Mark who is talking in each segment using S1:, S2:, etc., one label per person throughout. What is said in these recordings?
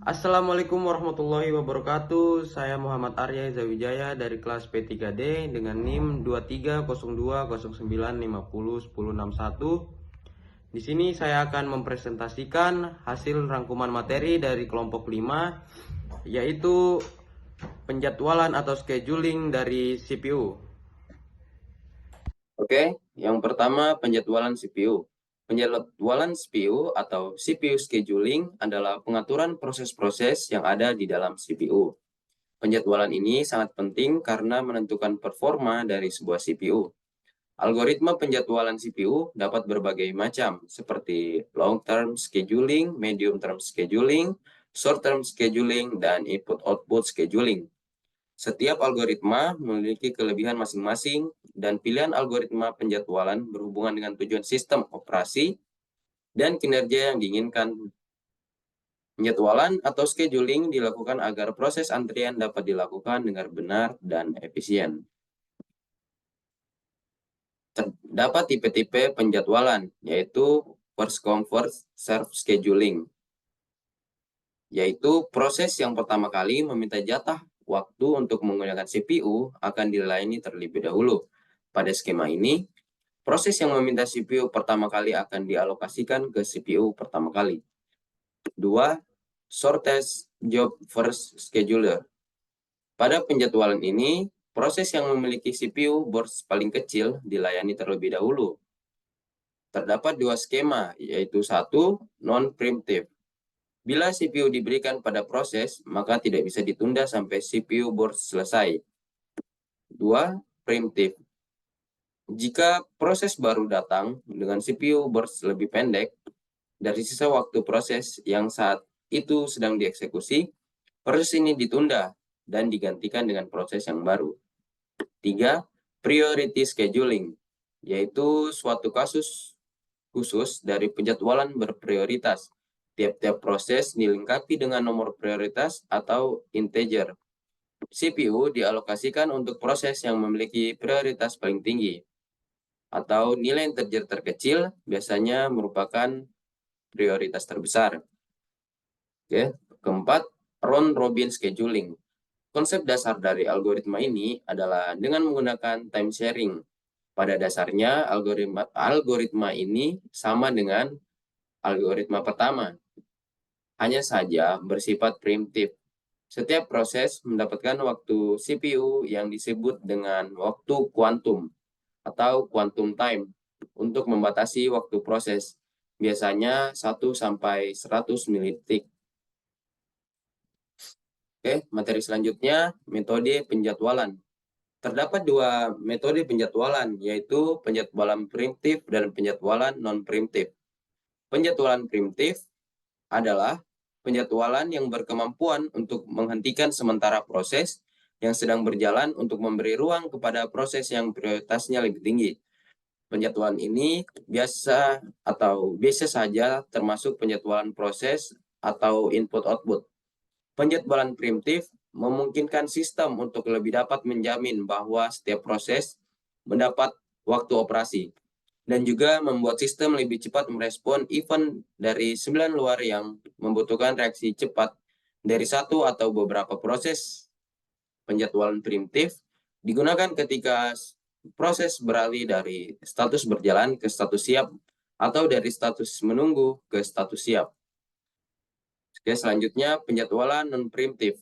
S1: Assalamualaikum warahmatullahi wabarakatuh. Saya Muhammad Arya Zawijaya dari kelas P3D dengan NIM 230209501061. Di sini saya akan mempresentasikan hasil rangkuman materi dari kelompok 5, yaitu penjadwalan atau scheduling dari CPU. Oke, yang pertama penjadwalan CPU. Penjadwalan CPU atau CPU scheduling adalah pengaturan proses-proses yang ada di dalam CPU. Penjadwalan ini sangat penting karena menentukan performa dari sebuah CPU. Algoritma penjadwalan CPU dapat berbagai macam, seperti long-term scheduling, medium-term scheduling, short-term scheduling, dan input-output scheduling. Setiap algoritma memiliki kelebihan masing-masing, dan pilihan algoritma penjadwalan berhubungan dengan tujuan sistem operasi dan kinerja yang diinginkan. Penjadwalan atau scheduling dilakukan agar proses antrian dapat dilakukan dengan benar dan efisien. Terdapat tipe-tipe penjadwalan, yaitu first come first serve scheduling, yaitu proses yang pertama kali meminta jatah waktu untuk menggunakan CPU akan dilayani terlebih dahulu. Pada skema ini, proses yang meminta CPU pertama kali akan dialokasikan ke CPU pertama kali. 2. Shortest job first scheduler. Pada penjadwalan ini, proses yang memiliki CPU burst paling kecil dilayani terlebih dahulu. Terdapat dua skema, yaitu 1. Non-preemptive. Bila CPU diberikan pada proses, maka tidak bisa ditunda sampai CPU burst selesai. 2. Preemptive. Jika proses baru datang dengan CPU burst lebih pendek dari sisa waktu proses yang saat itu sedang dieksekusi, proses ini ditunda dan digantikan dengan proses yang baru. 3. Priority scheduling, yaitu suatu kasus khusus dari penjadwalan berprioritas. Tiap-tiap proses dilengkapi dengan nomor prioritas atau integer. CPU dialokasikan untuk proses yang memiliki prioritas paling tinggi, atau nilai integer terkecil biasanya merupakan prioritas terbesar. Oke. Keempat, round robin scheduling. Konsep dasar dari algoritma ini adalah dengan menggunakan time sharing. Pada dasarnya, algoritma ini sama dengan algoritma pertama, hanya saja bersifat primitif. Setiap proses mendapatkan waktu CPU yang disebut dengan waktu kuantum atau quantum time untuk membatasi waktu proses, biasanya 1-100 milidetik. Oke, materi selanjutnya, metode penjadwalan. Terdapat dua metode penjadwalan, yaitu penjadwalan primitif dan penjadwalan non-primitif. Penjadwalan primitif adalah penjadwalan yang berkemampuan untuk menghentikan sementara proses yang sedang berjalan untuk memberi ruang kepada proses yang prioritasnya lebih tinggi. Penjadwalan ini biasa saja termasuk penjadwalan proses atau input-output. Penjadwalan primitif memungkinkan sistem untuk lebih dapat menjamin bahwa setiap proses mendapat waktu operasi, dan juga membuat sistem lebih cepat merespon event dari 9 luar yang membutuhkan reaksi cepat dari satu atau beberapa proses. Penjadwalan primitif digunakan ketika proses beralih dari status berjalan ke status siap atau dari status menunggu ke status siap. Oke, selanjutnya penjadwalan non-primitif.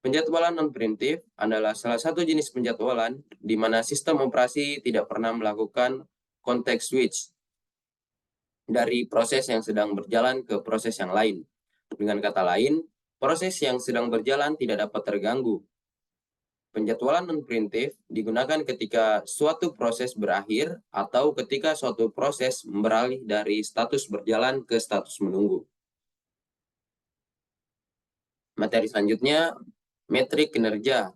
S1: Penjadwalan non-primitif adalah salah satu jenis penjadwalan di mana sistem operasi tidak pernah melakukan context switch dari proses yang sedang berjalan ke proses yang lain. Dengan kata lain, proses yang sedang berjalan tidak dapat terganggu. Penjadwalan non-primitif digunakan ketika suatu proses berakhir atau ketika suatu proses beralih dari status berjalan ke status menunggu. Materi selanjutnya, metrik kinerja.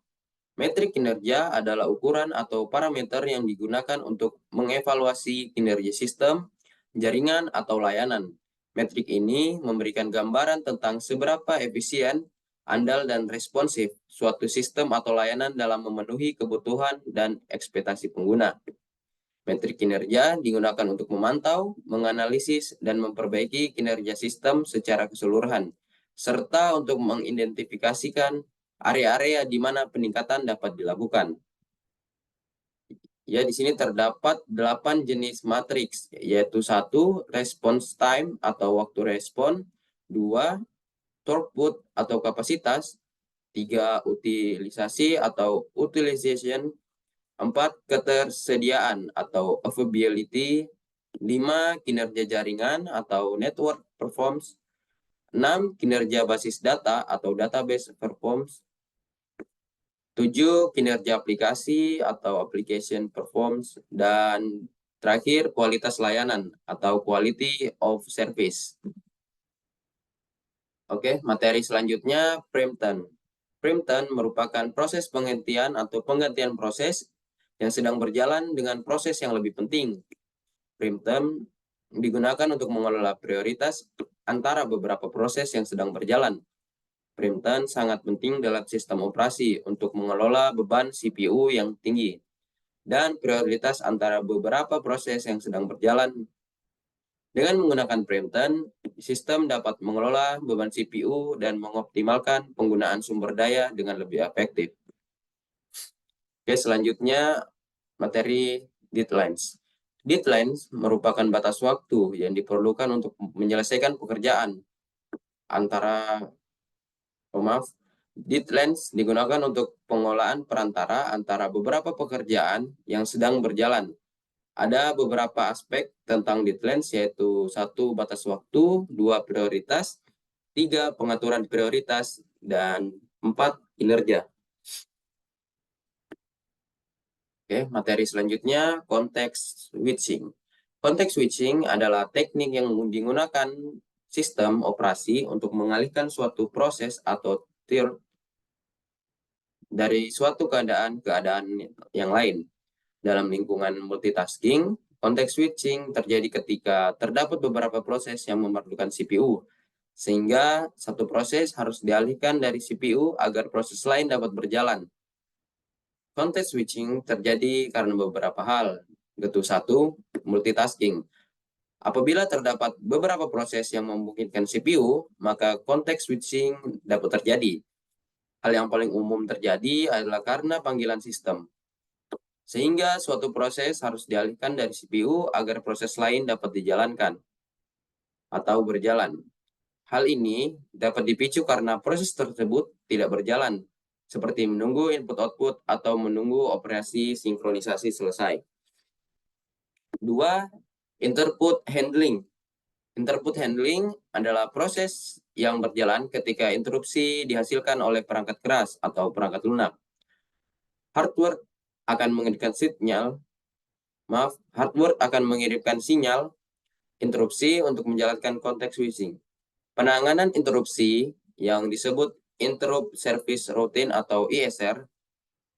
S1: Metrik kinerja adalah ukuran atau parameter yang digunakan untuk mengevaluasi kinerja sistem, jaringan, atau layanan. Metrik ini memberikan gambaran tentang seberapa efisien, andal, dan responsif suatu sistem atau layanan dalam memenuhi kebutuhan dan ekspektasi pengguna. Metrik kinerja digunakan untuk memantau, menganalisis, dan memperbaiki kinerja sistem secara keseluruhan, serta untuk mengidentifikasikan area-area di mana peningkatan dapat dilakukan. Ya, di sini terdapat 8 jenis matriks, yaitu 1. Response time atau waktu respon, 2. Throughput atau kapasitas, 3. Utilisasi atau utilization, 4. Ketersediaan atau availability, 5. Kinerja jaringan atau network performance, 6. Kinerja basis data atau database performance, 7. Kinerja aplikasi atau application performance, dan terakhir kualitas layanan atau quality of service. Oke, materi selanjutnya preemption. Preemption merupakan proses penghentian atau penggantian proses yang sedang berjalan dengan proses yang lebih penting. Preemption digunakan untuk mengelola prioritas antara beberapa proses yang sedang berjalan. Preemption sangat penting dalam sistem operasi untuk mengelola beban CPU yang tinggi dan prioritas antara beberapa proses yang sedang berjalan. Dengan menggunakan preemption, sistem dapat mengelola beban CPU dan mengoptimalkan penggunaan sumber daya dengan lebih efektif. Oke, selanjutnya materi deadlines. Deadlines merupakan batas waktu yang diperlukan untuk menyelesaikan pekerjaan. Deadlines digunakan untuk pengolahan perantara antara beberapa pekerjaan yang sedang berjalan. Ada beberapa aspek tentang deadlines, yaitu 1. Batas waktu, 2. Prioritas, 3. Pengaturan prioritas, dan 4. Kinerja. Oke, materi selanjutnya context switching. Context switching adalah teknik yang digunakan sistem operasi untuk mengalihkan suatu proses atau tier dari suatu keadaan ke keadaan yang lain. Dalam lingkungan multitasking, context switching terjadi ketika terdapat beberapa proses yang memerlukan CPU, sehingga satu proses harus dialihkan dari CPU agar proses lain dapat berjalan. Context switching terjadi karena beberapa hal, yaitu 1. Multitasking. Apabila terdapat beberapa proses yang memungkinkan CPU, maka context switching dapat terjadi. Hal yang paling umum terjadi adalah karena panggilan sistem, sehingga suatu proses harus dialihkan dari CPU agar proses lain dapat dijalankan atau berjalan. Hal ini dapat dipicu karena proses tersebut tidak berjalan, seperti menunggu input-output atau menunggu operasi sinkronisasi selesai. 2. Interput handling. Interput handling adalah proses yang berjalan ketika interupsi dihasilkan oleh perangkat keras atau perangkat lunak. Hardware akan mengirimkan sinyal interupsi untuk menjalankan context switching. Penanganan interupsi yang disebut Interrupt Service Routine atau ISR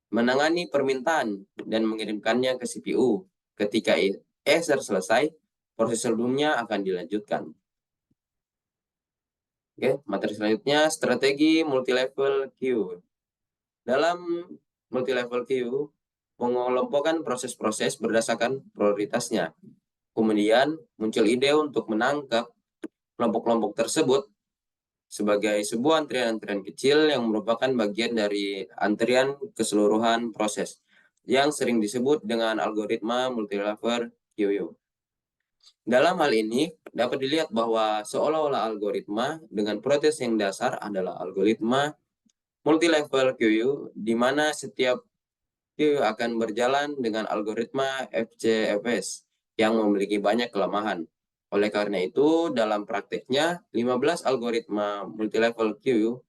S1: menangani permintaan dan mengirimkannya ke CPU. Ketika ISR selesai, proses sebelumnya akan dilanjutkan. Oke, materi selanjutnya strategi multilevel queue. Dalam multilevel queue, mengelompokkan proses-proses berdasarkan prioritasnya. Kemudian muncul ide untuk menangkap kelompok-kelompok tersebut sebagai sebuah antrian-antrian kecil yang merupakan bagian dari antrian keseluruhan proses, yang sering disebut dengan algoritma multilevel queue. Dalam hal ini, dapat dilihat bahwa seolah-olah algoritma dengan proses yang dasar adalah algoritma multilevel queue, di mana setiap queue akan berjalan dengan algoritma FCFS yang memiliki banyak kelemahan. Oleh karena itu, dalam prakteknya, 15 algoritma multilevel queue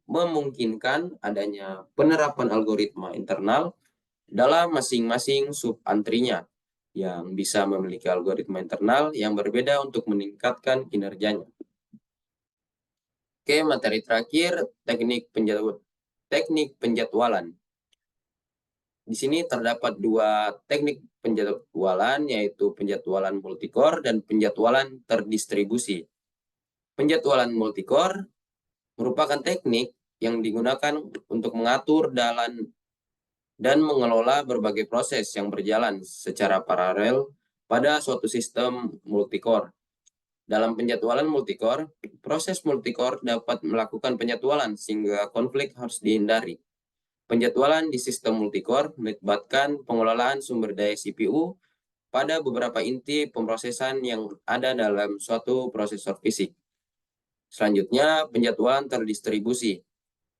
S1: memungkinkan adanya penerapan algoritma internal dalam masing-masing sub-antrinya, yang bisa memiliki algoritma internal yang berbeda untuk meningkatkan kinerjanya. Oke, materi terakhir, teknik penjadwalan. Di sini terdapat 2 teknik penjadwalan, yaitu penjadwalan multicore dan penjadwalan terdistribusi. Penjadwalan multicore merupakan teknik yang digunakan untuk mengatur dan mengelola berbagai proses yang berjalan secara paralel pada suatu sistem multicore. Dalam penjadwalan multicore, proses multicore dapat melakukan penjadwalan sehingga konflik harus dihindari. Penjadwalan di sistem multicore melibatkan pengelolaan sumber daya CPU pada beberapa inti pemrosesan yang ada dalam suatu prosesor fisik. Selanjutnya, penjadwalan terdistribusi.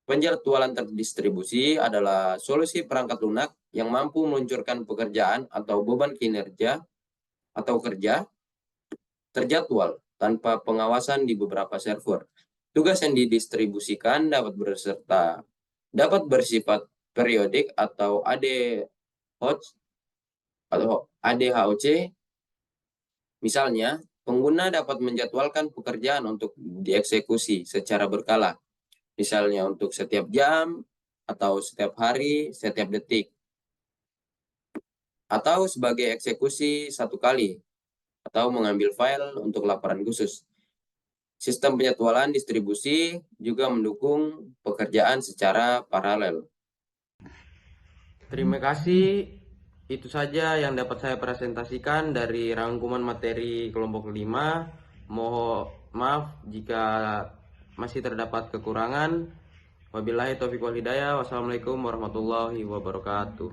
S1: Penjadwalan terdistribusi adalah solusi perangkat lunak yang mampu meluncurkan pekerjaan atau beban kinerja atau kerja terjadwal tanpa pengawasan di beberapa server. Tugas yang didistribusikan dapat bersifat periodik atau ADHOC. Misalnya, pengguna dapat menjadwalkan pekerjaan untuk dieksekusi secara berkala, misalnya untuk setiap jam atau setiap hari, setiap detik, atau sebagai eksekusi satu kali, atau mengambil file untuk laporan khusus. Sistem penjadwalan distribusi juga mendukung pekerjaan secara paralel. Terima kasih. Itu saja yang dapat saya presentasikan dari rangkuman materi kelompok 5. Mohon maaf jika masih terdapat kekurangan. Wabillahi taufiq wal hidayah. Wassalamualaikum warahmatullahi wabarakatuh.